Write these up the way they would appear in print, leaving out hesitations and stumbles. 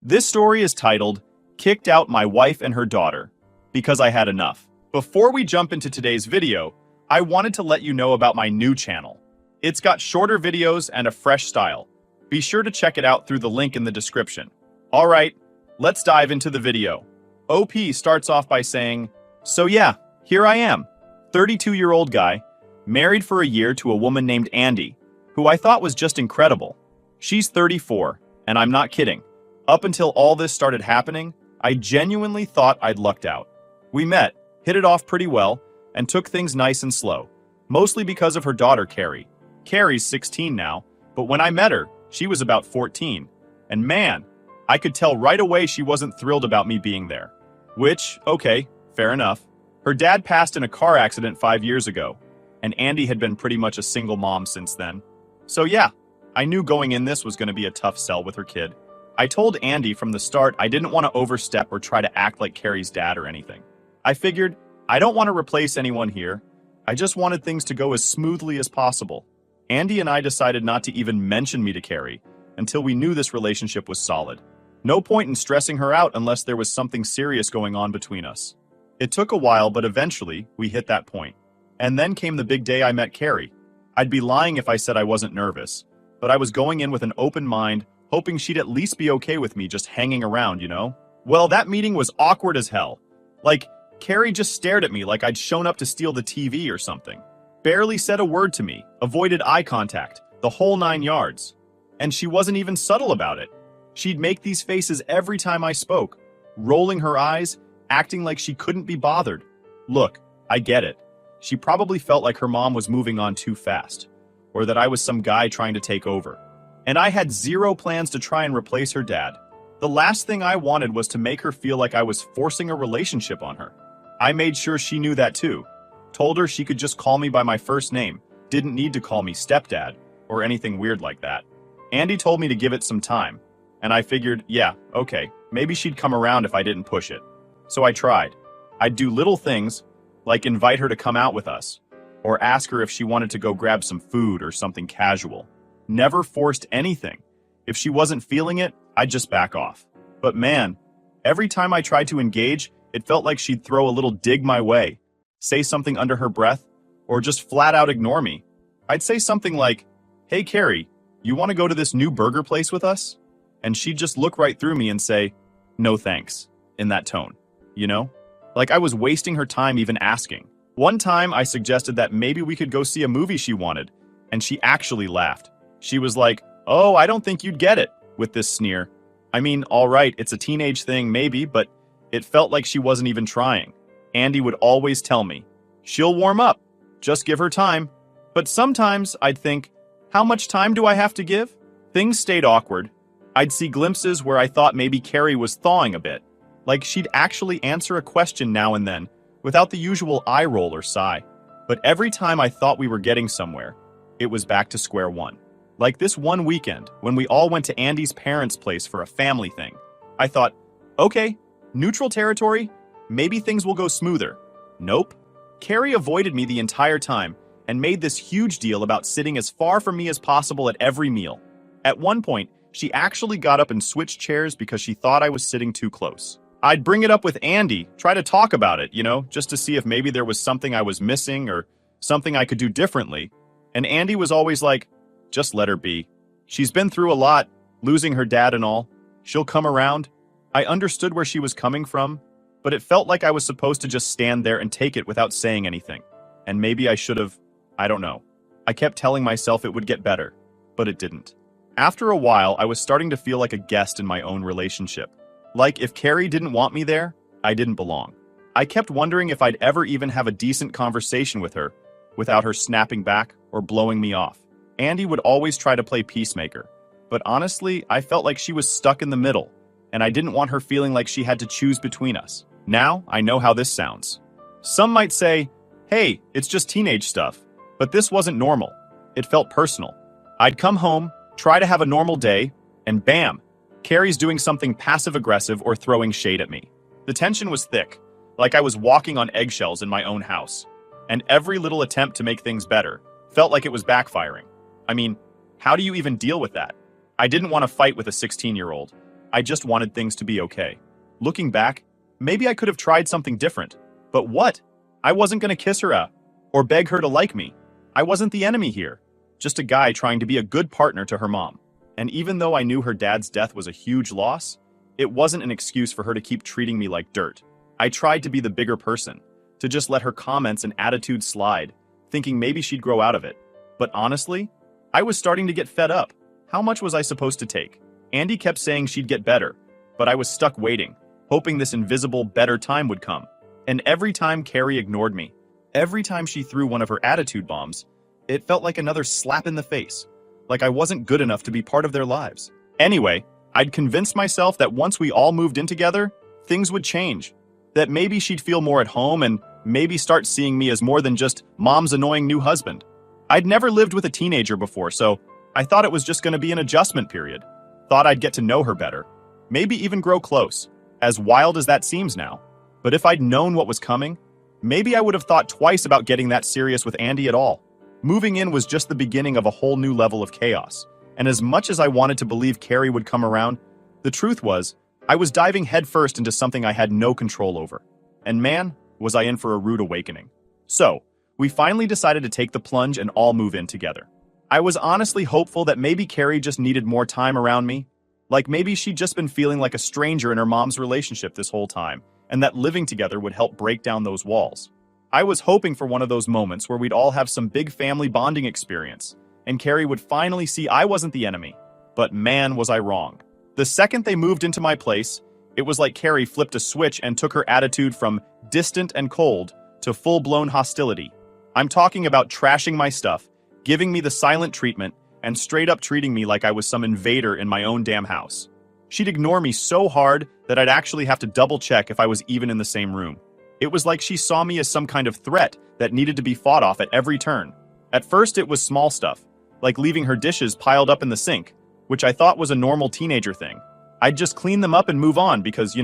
This story is titled, Kicked Out My Wife and Her Daughter, because I had enough. Before we jump into today's video, I wanted to let you know about my new channel. It's got shorter videos and a fresh style. Be sure to check it out through the link in the description. Alright, let's dive into the video. OP starts off by saying, so yeah, here I am, 32-year-old guy, married for a year to a woman named Andy, who I thought was just incredible. She's 34, and I'm not kidding. Up until all this started happening, I genuinely thought I'd lucked out. We met, hit it off pretty well, and took things nice and slow, mostly because of her daughter Carrie. Carrie's 16 now, but when I met her, she was about 14. And man, I could tell right away she wasn't thrilled about me being there. Which, okay, fair enough. Her dad passed in a car accident 5 years ago, and Andy had been pretty much a single mom since then. So yeah, I knew going in this was going to be a tough sell with her kid. I told Andy from the start I didn't want to overstep or try to act like Carrie's dad or anything. I figured, I don't want to replace anyone here. I just wanted things to go as smoothly as possible. Andy and I decided not to even mention me to Carrie until we knew this relationship was solid. No point in stressing her out unless there was something serious going on between us. It took a while, but eventually we hit that point. And then came the big day I met Carrie. I'd be lying if I said I wasn't nervous, but I was going in with an open mind, hoping she'd at least be okay with me just hanging around, you know? Well, that meeting was awkward as hell. Like, Carrie just stared at me like I'd shown up to steal the TV or something. Barely said a word to me, avoided eye contact, the whole 9 yards. And she wasn't even subtle about it. She'd make these faces every time I spoke, rolling her eyes, acting like she couldn't be bothered. Look, I get it. She probably felt like her mom was moving on too fast, or that I was some guy trying to take over. And I had zero plans to try and replace her dad. The last thing I wanted was to make her feel like I was forcing a relationship on her. I made sure she knew that too. Told her she could just call me by my first name, didn't need to call me stepdad, or anything weird like that. Andy told me to give it some time, and I figured, yeah, okay, maybe she'd come around if I didn't push it. So I tried. I'd do little things, like invite her to come out with us, or ask her if she wanted to go grab some food or something casual. Never forced anything. If she wasn't feeling it, I'd just back off. But man, every time I tried to engage, it felt like she'd throw a little dig my way, say something under her breath, or just flat out ignore me. I'd say something like, hey Carrie, you want to go to this new burger place with us? And she'd just look right through me and say, no thanks, in that tone, you know? Like I was wasting her time even asking. One time I suggested that maybe we could go see a movie she wanted, and she actually laughed. She was like, oh, I don't think you'd get it, with this sneer. I mean, all right, it's a teenage thing maybe, but it felt like she wasn't even trying. Andy would always tell me, she'll warm up, just give her time. But sometimes I'd think, how much time do I have to give? Things stayed awkward. I'd see glimpses where I thought maybe Carrie was thawing a bit, like she'd actually answer a question now and then, without the usual eye roll or sigh. But every time I thought we were getting somewhere, it was back to square one. Like this one weekend, when we all went to Andy's parents' place for a family thing. I thought, okay, neutral territory, maybe things will go smoother. Nope. Carrie avoided me the entire time and made this huge deal about sitting as far from me as possible at every meal. At one point, she actually got up and switched chairs because she thought I was sitting too close. I'd bring it up with Andy, try to talk about it, you know, just to see if maybe there was something I was missing or something I could do differently. And Andy was always like, just let her be. She's been through a lot, losing her dad and all. She'll come around. I understood where she was coming from, but it felt like I was supposed to just stand there and take it without saying anything. And maybe I should have, I don't know. I kept telling myself it would get better, but it didn't. After a while, I was starting to feel like a guest in my own relationship. Like if Carrie didn't want me there, I didn't belong. I kept wondering if I'd ever even have a decent conversation with her without her snapping back or blowing me off. Andy would always try to play peacemaker, but honestly, I felt like she was stuck in the middle, and I didn't want her feeling like she had to choose between us. Now, I know how this sounds. Some might say, hey, it's just teenage stuff, but this wasn't normal. It felt personal. I'd come home, try to have a normal day, and bam, Carrie's doing something passive-aggressive or throwing shade at me. The tension was thick, like I was walking on eggshells in my own house, and every little attempt to make things better felt like it was backfiring. I mean, how do you even deal with that? I didn't want to fight with a 16-year-old, I just wanted things to be okay. Looking back, maybe I could have tried something different. But what? I wasn't going to kiss her or beg her to like me. I wasn't the enemy here. Just a guy trying to be a good partner to her mom. And even though I knew her dad's death was a huge loss, it wasn't an excuse for her to keep treating me like dirt. I tried to be the bigger person, to just let her comments and attitudes slide, thinking maybe she'd grow out of it. But honestly, I was starting to get fed up. How much was I supposed to take? Andy kept saying she'd get better, but I was stuck waiting, hoping this invisible better time would come. And every time Carrie ignored me, every time she threw one of her attitude bombs, it felt like another slap in the face, like I wasn't good enough to be part of their lives. Anyway, I'd convinced myself that once we all moved in together, things would change. That maybe she'd feel more at home and maybe start seeing me as more than just mom's annoying new husband. I'd never lived with a teenager before, so I thought it was just going to be an adjustment period. Thought I'd get to know her better. Maybe even grow close, as wild as that seems now. But if I'd known what was coming, maybe I would have thought twice about getting that serious with Andy at all. Moving in was just the beginning of a whole new level of chaos. And as much as I wanted to believe Carrie would come around, the truth was, I was diving headfirst into something I had no control over. And man, was I in for a rude awakening. So, we finally decided to take the plunge and all move in together. I was honestly hopeful that maybe Carrie just needed more time around me. Like maybe she'd just been feeling like a stranger in her mom's relationship this whole time, and that living together would help break down those walls. I was hoping for one of those moments where we'd all have some big family bonding experience, and Carrie would finally see I wasn't the enemy. But man, was I wrong. The second they moved into my place, it was like Carrie flipped a switch and took her attitude from distant and cold to full-blown hostility. I'm talking about trashing my stuff, giving me the silent treatment, and straight up treating me like I was some invader in my own damn house. She'd ignore me so hard that I'd actually have to double-check if I was even in the same room. It was like she saw me as some kind of threat that needed to be fought off at every turn. At first it was small stuff, like leaving her dishes piled up in the sink, which I thought was a normal teenager thing. I'd just clean them up and move on because,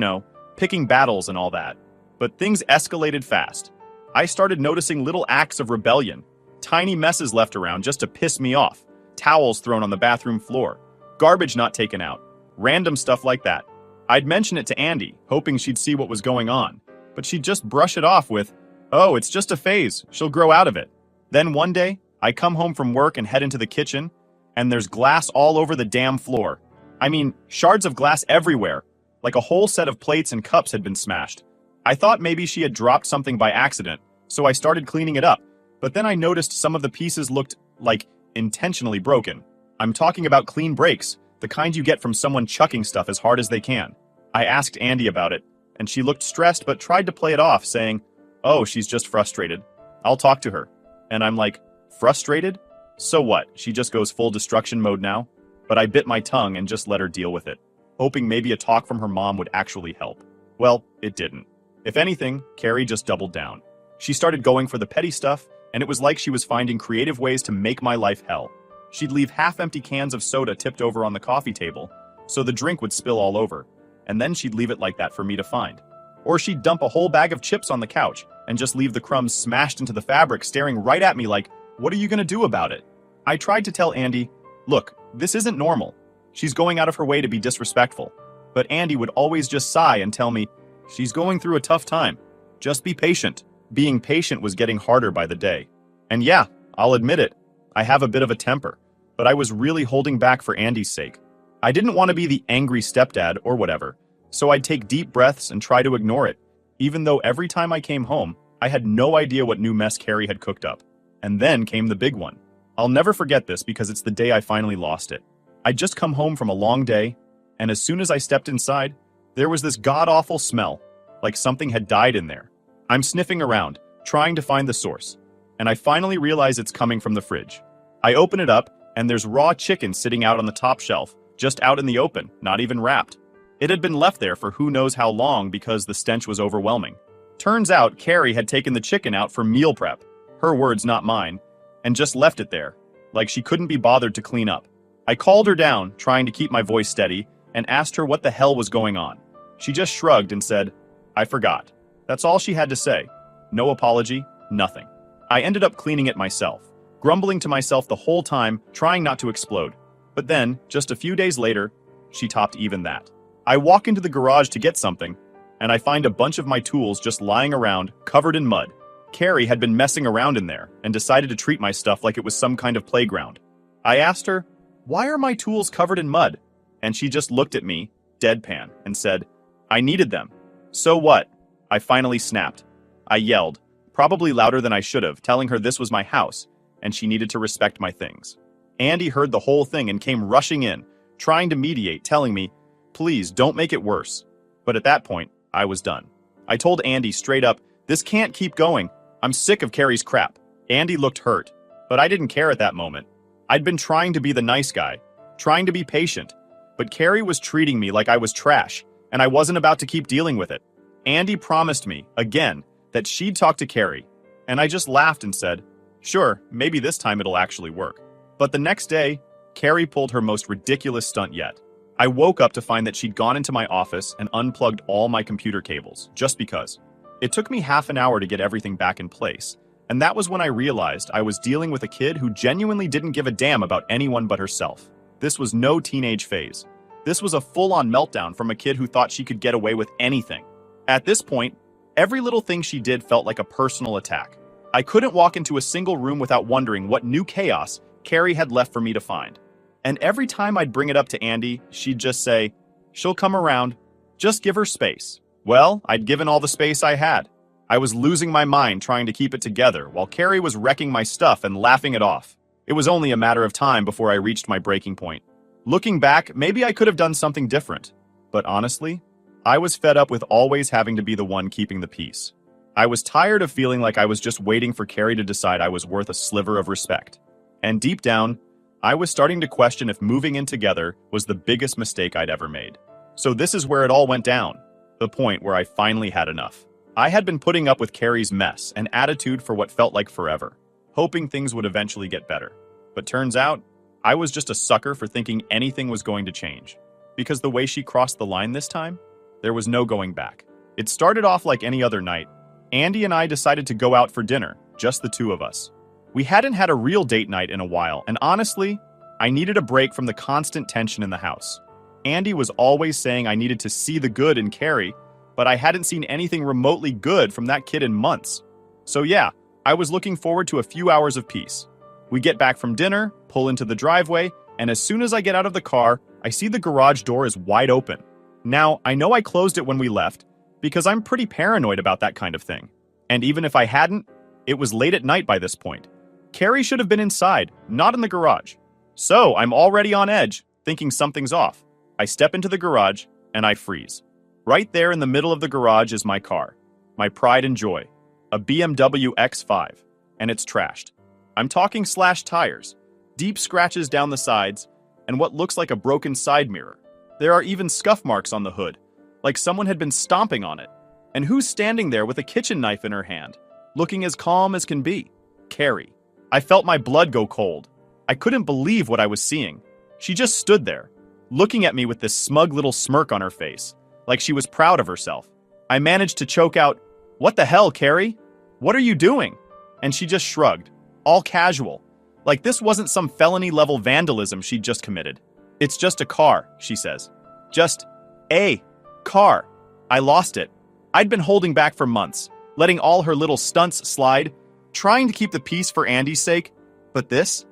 picking battles and all that. But things escalated fast. I started noticing little acts of rebellion, tiny messes left around just to piss me off, towels thrown on the bathroom floor, garbage not taken out, random stuff like that. I'd mention it to Andy, hoping she'd see what was going on, but she'd just brush it off with, "Oh, it's just a phase, she'll grow out of it." Then one day, I come home from work and head into the kitchen, and there's glass all over the damn floor. I mean, shards of glass everywhere, like a whole set of plates and cups had been smashed. I thought maybe she had dropped something by accident, so I started cleaning it up. But then I noticed some of the pieces looked, like, intentionally broken. I'm talking about clean breaks, the kind you get from someone chucking stuff as hard as they can. I asked Andy about it, and she looked stressed but tried to play it off, saying, "Oh, she's just frustrated. I'll talk to her." And I'm like, frustrated? So what? She just goes full destruction mode now? But I bit my tongue and just let her deal with it, hoping maybe a talk from her mom would actually help. Well, it didn't. If anything, Carrie just doubled down. She started going for the petty stuff, and it was like she was finding creative ways to make my life hell. She'd leave half-empty cans of soda tipped over on the coffee table, so the drink would spill all over, and then she'd leave it like that for me to find. Or she'd dump a whole bag of chips on the couch and just leave the crumbs smashed into the fabric, staring right at me like, "What are you gonna do about it?" I tried to tell Andy, "Look, this isn't normal. She's going out of her way to be disrespectful." But Andy would always just sigh and tell me, "She's going through a tough time. Just be patient." Being patient was getting harder by the day. And yeah, I'll admit it, I have a bit of a temper, but I was really holding back for Andy's sake. I didn't want to be the angry stepdad or whatever, so I'd take deep breaths and try to ignore it, even though every time I came home, I had no idea what new mess Carrie had cooked up. And then came the big one. I'll never forget this because it's the day I finally lost it. I'd just come home from a long day, and as soon as I stepped inside, there was this god-awful smell, like something had died in there. I'm sniffing around, trying to find the source, and I finally realize it's coming from the fridge. I open it up, and there's raw chicken sitting out on the top shelf, just out in the open, not even wrapped. It had been left there for who knows how long because the stench was overwhelming. Turns out Carrie had taken the chicken out for meal prep, her words not mine, and just left it there, like she couldn't be bothered to clean up. I called her down, trying to keep my voice steady, and asked her what the hell was going on. She just shrugged and said, "I forgot." That's all she had to say. No apology, nothing. I ended up cleaning it myself, grumbling to myself the whole time, trying not to explode. But then, just a few days later, she topped even that. I walk into the garage to get something, and I find a bunch of my tools just lying around, covered in mud. Carrie had been messing around in there and decided to treat my stuff like it was some kind of playground. I asked her, "Why are my tools covered in mud?" And she just looked at me, deadpan, and said, "I needed them." So what? I finally snapped. I yelled, probably louder than I should have, telling her this was my house, and she needed to respect my things. Andy heard the whole thing and came rushing in, trying to mediate, telling me, "Please, don't make it worse." But at that point, I was done. I told Andy straight up, "This can't keep going. I'm sick of Carrie's crap." Andy looked hurt, but I didn't care at that moment. I'd been trying to be the nice guy, trying to be patient, but Carrie was treating me like I was trash, and I wasn't about to keep dealing with it. Andy promised me, again, that she'd talk to Carrie, and I just laughed and said, "Sure, maybe this time it'll actually work." But the next day, Carrie pulled her most ridiculous stunt yet. I woke up to find that she'd gone into my office and unplugged all my computer cables, just because. It took me half an hour to get everything back in place, and that was when I realized I was dealing with a kid who genuinely didn't give a damn about anyone but herself. This was no teenage phase. This was a full-on meltdown from a kid who thought she could get away with anything. At this point, every little thing she did felt like a personal attack. I couldn't walk into a single room without wondering what new chaos Carrie had left for me to find. And every time I'd bring it up to Andy, she'd just say, "She'll come around. Just give her space." Well, I'd given all the space I had. I was losing my mind trying to keep it together while Carrie was wrecking my stuff and laughing it off. It was only a matter of time before I reached my breaking point. Looking back, maybe I could have done something different. But honestly, I was fed up with always having to be the one keeping the peace. I was tired of feeling like I was just waiting for Carrie to decide I was worth a sliver of respect. And deep down, I was starting to question if moving in together was the biggest mistake I'd ever made. So this is where it all went down, the point where I finally had enough. I had been putting up with Carrie's mess and attitude for what felt like forever, hoping things would eventually get better. But turns out, I was just a sucker for thinking anything was going to change. Because the way she crossed the line this time, there was no going back. It started off like any other night. Andy and I decided to go out for dinner, just the two of us. We hadn't had a real date night in a while, and honestly, I needed a break from the constant tension in the house. Andy was always saying I needed to see the good in Carrie, but I hadn't seen anything remotely good from that kid in months. So yeah, I was looking forward to a few hours of peace. We get back from dinner, pull into the driveway, and as soon as I get out of the car, I see the garage door is wide open. Now, I know I closed it when we left, because I'm pretty paranoid about that kind of thing. And even if I hadn't, it was late at night by this point. Carrie should have been inside, not in the garage. So I'm already on edge, thinking something's off. I step into the garage, and I freeze. Right there in the middle of the garage is my car, my pride and joy, a BMW X5, and it's trashed. I'm talking slashed tires, deep scratches down the sides, and what looks like a broken side mirror. There are even scuff marks on the hood, like someone had been stomping on it. And who's standing there with a kitchen knife in her hand, looking as calm as can be? Carrie. I felt my blood go cold. I couldn't believe what I was seeing. She just stood there, looking at me with this smug little smirk on her face, like she was proud of herself. I managed to choke out, "What the hell, Carrie? What are you doing?" And she just shrugged, all casual, like this wasn't some felony-level vandalism she'd just committed. "It's just a car," she says. "Just a car." I lost it. I'd been holding back for months, letting all her little stunts slide, trying to keep the peace for Andy's sake. But this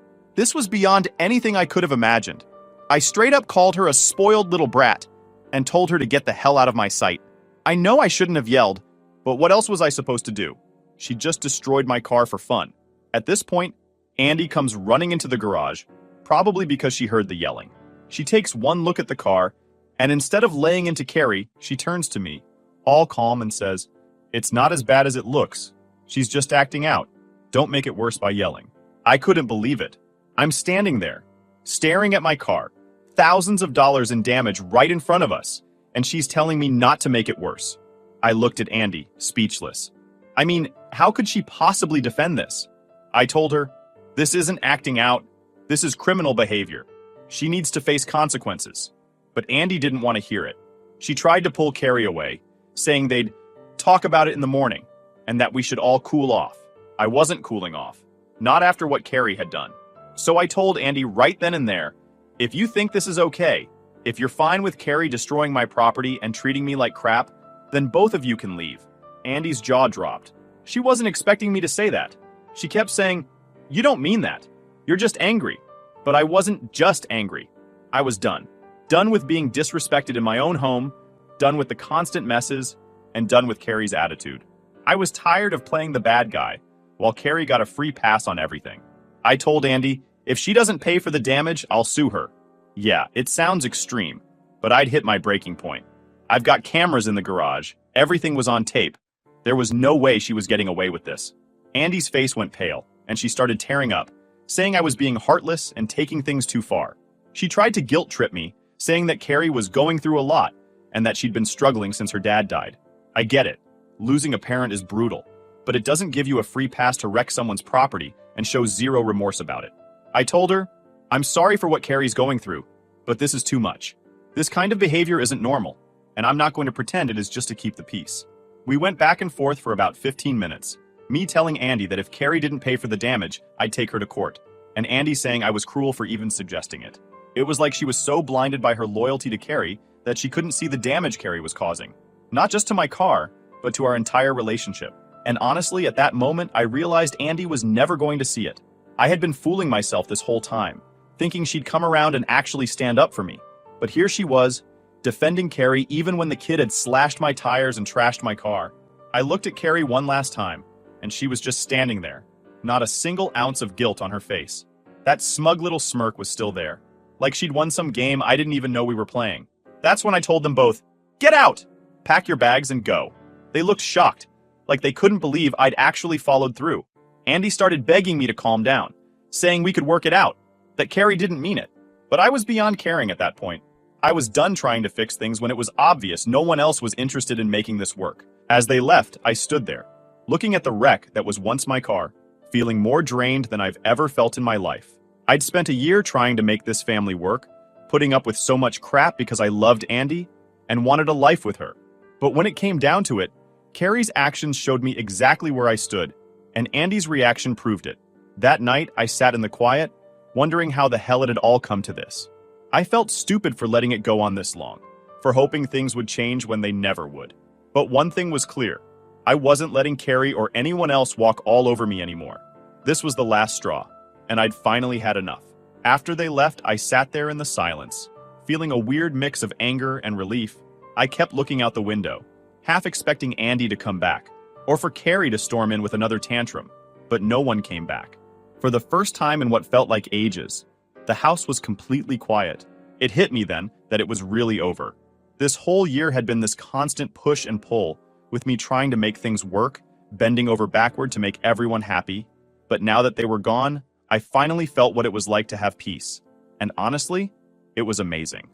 was beyond anything I could have imagined. I straight up called her a spoiled little brat and told her to get the hell out of my sight. I know I shouldn't have yelled, but what else was I supposed to do? She just destroyed my car for fun. At this point, Andy comes running into the garage, probably because she heard the yelling. She takes one look at the car, and instead of laying into Carrie, she turns to me, all calm, and says, "It's not as bad as it looks. She's just acting out. Don't make it worse by yelling." I couldn't believe it. I'm standing there, staring at my car, thousands of dollars in damage right in front of us, and she's telling me not to make it worse. I looked at Andy, speechless. I mean, how could she possibly defend this? I told her, "This isn't acting out. This is criminal behavior. She needs to face consequences." But Andy didn't want to hear it. She tried to pull Carrie away, saying they'd talk about it in the morning, and that we should all cool off. I wasn't cooling off, not after what Carrie had done. So I told Andy right then and there, "If you think this is okay, If you're fine with Carrie destroying my property and treating me like crap, then both of you can leave. Andy's jaw dropped. She wasn't expecting me to say that. She kept saying, "You don't mean that. You're just angry." But I wasn't just angry. I was done. Done with being disrespected in my own home, done with the constant messes, and done with Carrie's attitude. I was tired of playing the bad guy, while Carrie got a free pass on everything. I told Andy, if she doesn't pay for the damage, I'll sue her. Yeah, it sounds extreme, but I'd hit my breaking point. I've got cameras in the garage. Everything was on tape. There was no way she was getting away with this. Andy's face went pale, and she started tearing up, saying I was being heartless and taking things too far. She tried to guilt trip me, saying that Carrie was going through a lot and that she'd been struggling since her dad died. I get it. Losing a parent is brutal, but it doesn't give you a free pass to wreck someone's property and show zero remorse about it. I told her, I'm sorry for what Carrie's going through, but this is too much. This kind of behavior isn't normal, and I'm not going to pretend it is just to keep the peace. We went back and forth for about 15 minutes, me telling Andy that if Carrie didn't pay for the damage, I'd take her to court, and Andy saying I was cruel for even suggesting it. It was like she was so blinded by her loyalty to Carrie that she couldn't see the damage Carrie was causing. Not just to my car, but to our entire relationship. And honestly, at that moment, I realized Andy was never going to see it. I had been fooling myself this whole time, thinking she'd come around and actually stand up for me. But here she was, defending Carrie even when the kid had slashed my tires and trashed my car. I looked at Carrie one last time, and she was just standing there, not a single ounce of guilt on her face. That smug little smirk was still there, like she'd won some game I didn't even know we were playing. That's when I told them both, "Get out! Pack your bags and go." They looked shocked, like they couldn't believe I'd actually followed through. Andy started begging me to calm down, saying we could work it out, that Carrie didn't mean it. But I was beyond caring at that point. I was done trying to fix things when it was obvious no one else was interested in making this work. As they left, I stood there, looking at the wreck that was once my car, feeling more drained than I've ever felt in my life. I'd spent a year trying to make this family work, putting up with so much crap because I loved Andy and wanted a life with her. But when it came down to it, Carrie's actions showed me exactly where I stood, and Andy's reaction proved it. That night, I sat in the quiet, wondering how the hell it had all come to this. I felt stupid for letting it go on this long, for hoping things would change when they never would. But one thing was clear. I wasn't letting Carrie or anyone else walk all over me anymore. This was the last straw, and I'd finally had enough. After they left, I sat there in the silence, feeling a weird mix of anger and relief. I kept looking out the window, half expecting Andy to come back, or for Carrie to storm in with another tantrum, but no one came back. For the first time in what felt like ages, the house was completely quiet. It hit me then that it was really over. This whole year had been this constant push and pull, with me trying to make things work, bending over backward to make everyone happy. But now that they were gone, I finally felt what it was like to have peace. And honestly, it was amazing.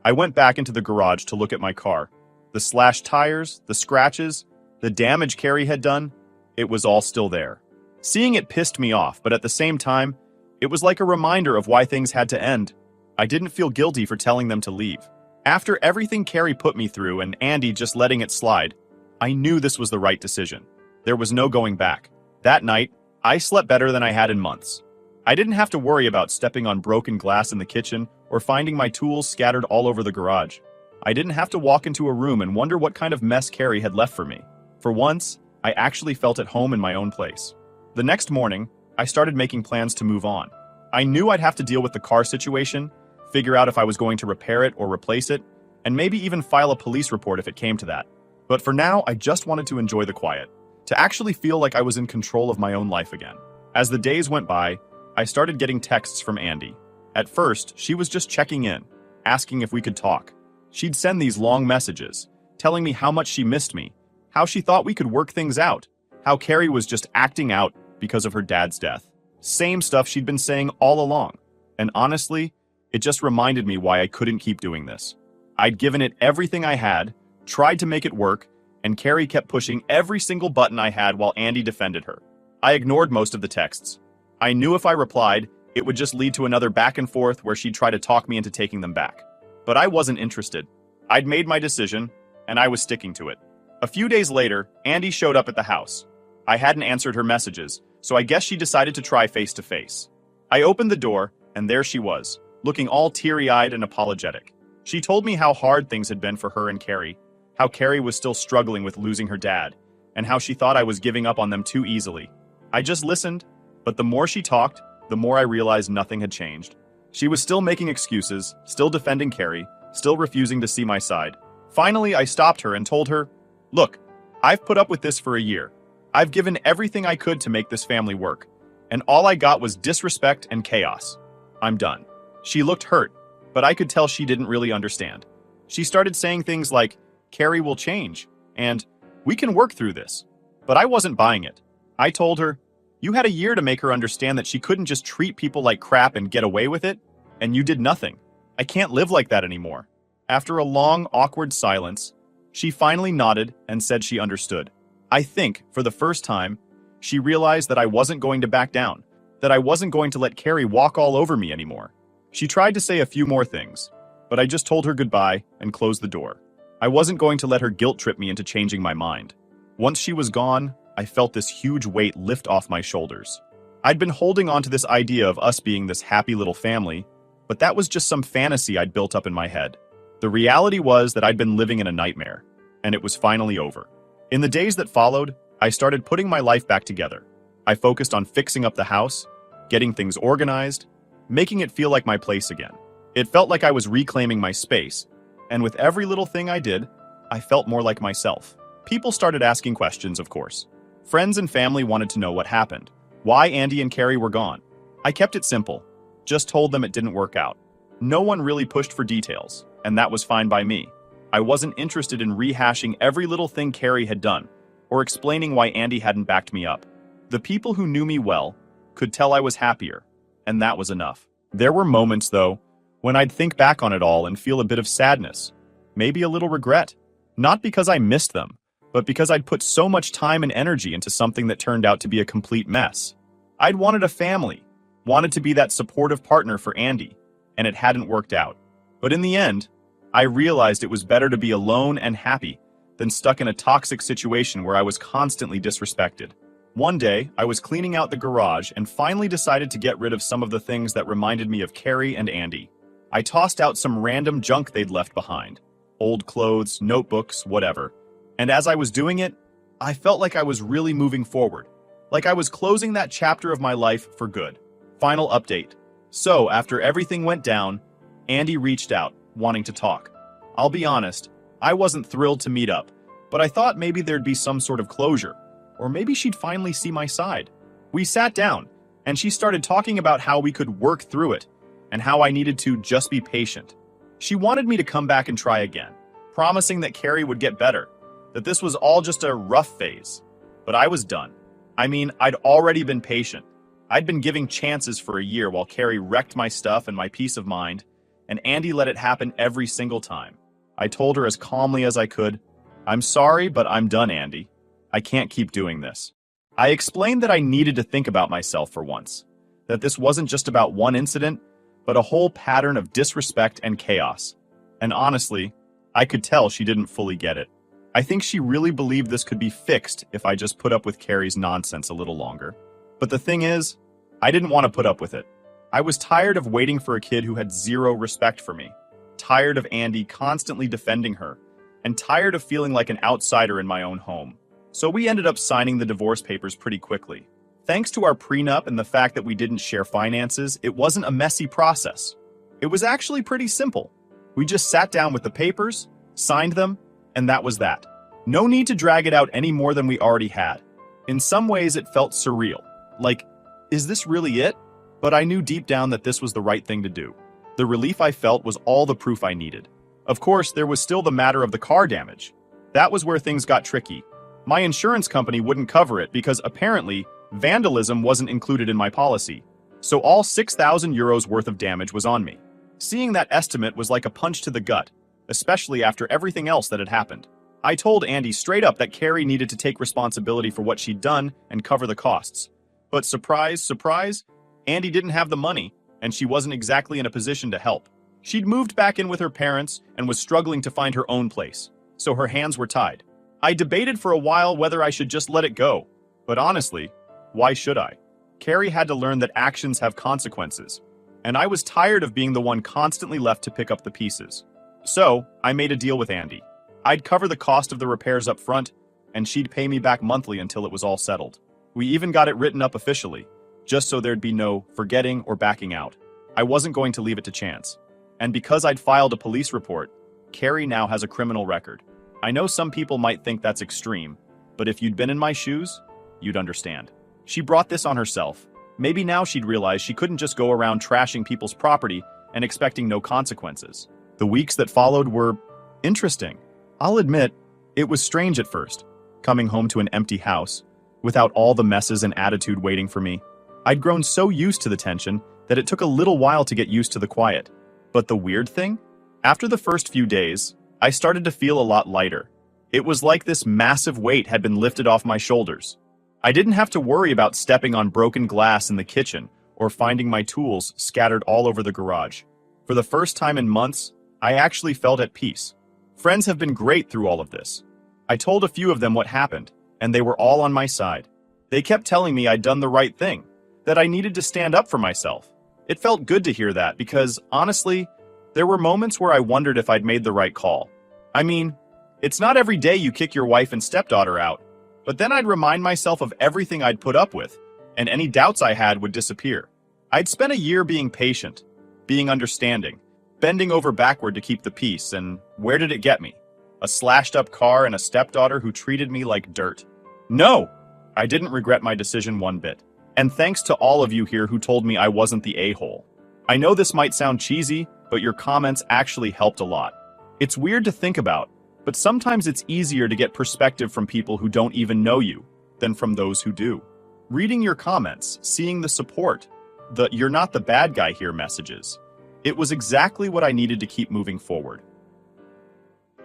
I went back into the garage to look at my car. The slashed tires, the scratches, the damage Carrie had done, it was all still there. Seeing it pissed me off, but at the same time, it was like a reminder of why things had to end. I didn't feel guilty for telling them to leave. After everything Carrie put me through and Andy just letting it slide, I knew this was the right decision. There was no going back. That night, I slept better than I had in months. I didn't have to worry about stepping on broken glass in the kitchen or finding my tools scattered all over the garage. I didn't have to walk into a room and wonder what kind of mess Carrie had left for me. For once, I actually felt at home in my own place. The next morning, I started making plans to move on. I knew I'd have to deal with the car situation, figure out if I was going to repair it or replace it, and maybe even file a police report if it came to that. But for now, I just wanted to enjoy the quiet, to actually feel like I was in control of my own life again. As the days went by, I started getting texts from Andy. At first, she was just checking in, asking if we could talk. She'd send these long messages, telling me how much she missed me, how she thought we could work things out, how Carrie was just acting out because of her dad's death. Same stuff she'd been saying all along. And honestly, it just reminded me why I couldn't keep doing this. I'd given it everything I had, tried to make it work, and Carrie kept pushing every single button I had while Andy defended her. I ignored most of the texts. I knew if I replied, it would just lead to another back and forth where she'd try to talk me into taking them back. But I wasn't interested. I'd made my decision, and I was sticking to it. A few days later, Andy showed up at the house. I hadn't answered her messages, so I guess she decided to try face-to-face. I opened the door, and there she was, looking all teary-eyed and apologetic. She told me how hard things had been for her and Carrie, how Carrie was still struggling with losing her dad, and how she thought I was giving up on them too easily. I just listened, but the more she talked, the more I realized nothing had changed. She was still making excuses, still defending Carrie, still refusing to see my side. Finally, I stopped her and told her, "Look, I've put up with this for a year. I've given everything I could to make this family work, and all I got was disrespect and chaos. I'm done." She looked hurt, but I could tell she didn't really understand. She started saying things like, "Carrie will change," and "We can work through this." But I wasn't buying it. I told her, "You had a year to make her understand that she couldn't just treat people like crap and get away with it, and you did nothing. I can't live like that anymore." After a long, awkward silence, she finally nodded and said she understood. I think, for the first time, she realized that I wasn't going to back down, that I wasn't going to let Carrie walk all over me anymore. She tried to say a few more things, but I just told her goodbye and closed the door. I wasn't going to let her guilt trip me into changing my mind. Once she was gone, I felt this huge weight lift off my shoulders. I'd been holding on to this idea of us being this happy little family, but that was just some fantasy I'd built up in my head. The reality was that I'd been living in a nightmare, and it was finally over. In the days that followed, I started putting my life back together. I focused on fixing up the house, getting things organized, making it feel like my place again. It felt like I was reclaiming my space, and with every little thing I did, I felt more like myself. People started asking questions, of course. Friends and family wanted to know what happened, why Andy and Carrie were gone. I kept it simple, just told them it didn't work out. No one really pushed for details, and that was fine by me. I wasn't interested in rehashing every little thing Carrie had done, or explaining why Andy hadn't backed me up. The people who knew me well could tell I was happier, and that was enough. There were moments, though, when I'd think back on it all and feel a bit of sadness, maybe a little regret. Not because I missed them, but because I'd put so much time and energy into something that turned out to be a complete mess. I'd wanted a family, wanted to be that supportive partner for Andy, and it hadn't worked out. But in the end, I realized it was better to be alone and happy than stuck in a toxic situation where I was constantly disrespected. One day, I was cleaning out the garage and finally decided to get rid of some of the things that reminded me of Carrie and Andy. I tossed out some random junk they'd left behind. Old clothes, notebooks, whatever. And as I was doing it, I felt like I was really moving forward. Like I was closing that chapter of my life for good. Final update. So, after everything went down, Andy reached out, wanting to talk. I'll be honest, I wasn't thrilled to meet up, but I thought maybe there'd be some sort of closure, or maybe she'd finally see my side. We sat down, and she started talking about how we could work through it, and how I needed to just be patient. She wanted me to come back and try again, promising that Carrie would get better, that this was all just a rough phase. But I was done. I mean, I'd already been patient. I'd been giving chances for a year while Carrie wrecked my stuff and my peace of mind, and Andy let it happen every single time. I told her as calmly as I could, "I'm sorry, but I'm done, Andy. I can't keep doing this." I explained that I needed to think about myself for once, that this wasn't just about one incident, but a whole pattern of disrespect and chaos. And honestly, I could tell she didn't fully get it. I think she really believed this could be fixed if I just put up with Carrie's nonsense a little longer. But the thing is, I didn't want to put up with it. I was tired of waiting for a kid who had zero respect for me, tired of Andy constantly defending her, and tired of feeling like an outsider in my own home. So we ended up signing the divorce papers pretty quickly. Thanks to our prenup and the fact that we didn't share finances, it wasn't a messy process. It was actually pretty simple. We just sat down with the papers, signed them, and that was that. No need to drag it out any more than we already had. In some ways, it felt surreal. Like, is this really it? But I knew deep down that this was the right thing to do. The relief I felt was all the proof I needed. Of course, there was still the matter of the car damage. That was where things got tricky. My insurance company wouldn't cover it because apparently, vandalism wasn't included in my policy. So all 6,000 euros worth of damage was on me. Seeing that estimate was like a punch to the gut, especially after everything else that had happened. I told Andy straight up that Carrie needed to take responsibility for what she'd done and cover the costs. But surprise, surprise, Andy didn't have the money, and she wasn't exactly in a position to help. She'd moved back in with her parents and was struggling to find her own place, so her hands were tied. I debated for a while whether I should just let it go, but honestly, why should I? Carrie had to learn that actions have consequences, and I was tired of being the one constantly left to pick up the pieces. So, I made a deal with Andy. I'd cover the cost of the repairs up front, and she'd pay me back monthly until it was all settled. We even got it written up officially, just so there'd be no forgetting or backing out. I wasn't going to leave it to chance. And because I'd filed a police report, Carrie now has a criminal record. I know some people might think that's extreme, but if you'd been in my shoes, you'd understand. She brought this on herself. Maybe now she'd realize she couldn't just go around trashing people's property and expecting no consequences. The weeks that followed were interesting. I'll admit, it was strange at first, coming home to an empty house, without all the messes and attitude waiting for me. I'd grown so used to the tension that it took a little while to get used to the quiet. But the weird thing? After the first few days, I started to feel a lot lighter. It was like this massive weight had been lifted off my shoulders. I didn't have to worry about stepping on broken glass in the kitchen or finding my tools scattered all over the garage. For the first time in months, I actually felt at peace. Friends have been great through all of this. I told a few of them what happened, and they were all on my side. They kept telling me I'd done the right thing, that I needed to stand up for myself. It felt good to hear that because, honestly, there were moments where I wondered if I'd made the right call. I mean, it's not every day you kick your wife and stepdaughter out, but then I'd remind myself of everything I'd put up with, and any doubts I had would disappear. I'd spent a year being patient, being understanding, bending over backward to keep the peace, and where did it get me? A slashed-up car and a stepdaughter who treated me like dirt. No! I didn't regret my decision one bit. And thanks to all of you here who told me I wasn't the a-hole. I know this might sound cheesy, but your comments actually helped a lot. It's weird to think about, but sometimes it's easier to get perspective from people who don't even know you than from those who do. Reading your comments, seeing the support, the "you're not the bad guy here" messages, it was exactly what I needed to keep moving forward.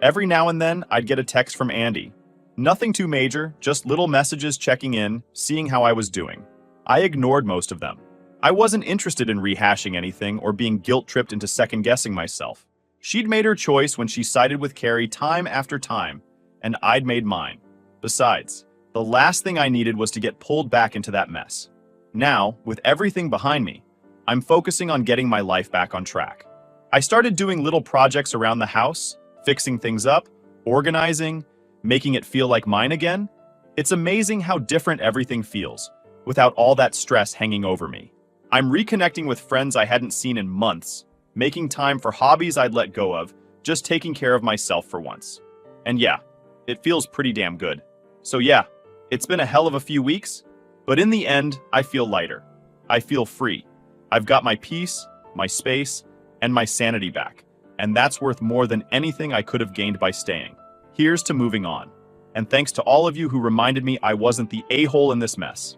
Every now and then, I'd get a text from Andy. Nothing too major, just little messages checking in, seeing how I was doing. I ignored most of them. I wasn't interested in rehashing anything or being guilt-tripped into second-guessing myself. She'd made her choice when she sided with Carrie time after time, and I'd made mine. Besides, the last thing I needed was to get pulled back into that mess. Now, with everything behind me, I'm focusing on getting my life back on track. I started doing little projects around the house, fixing things up, organizing, making it feel like mine again. It's amazing how different everything feels, without all that stress hanging over me. I'm reconnecting with friends I hadn't seen in months, making time for hobbies I'd let go of, just taking care of myself for once. And yeah, it feels pretty damn good. So yeah, it's been a hell of a few weeks, but in the end, I feel lighter. I feel free. I've got my peace, my space, and my sanity back, and that's worth more than anything I could have gained by staying. Here's to moving on. And thanks to all of you who reminded me I wasn't the a-hole in this mess.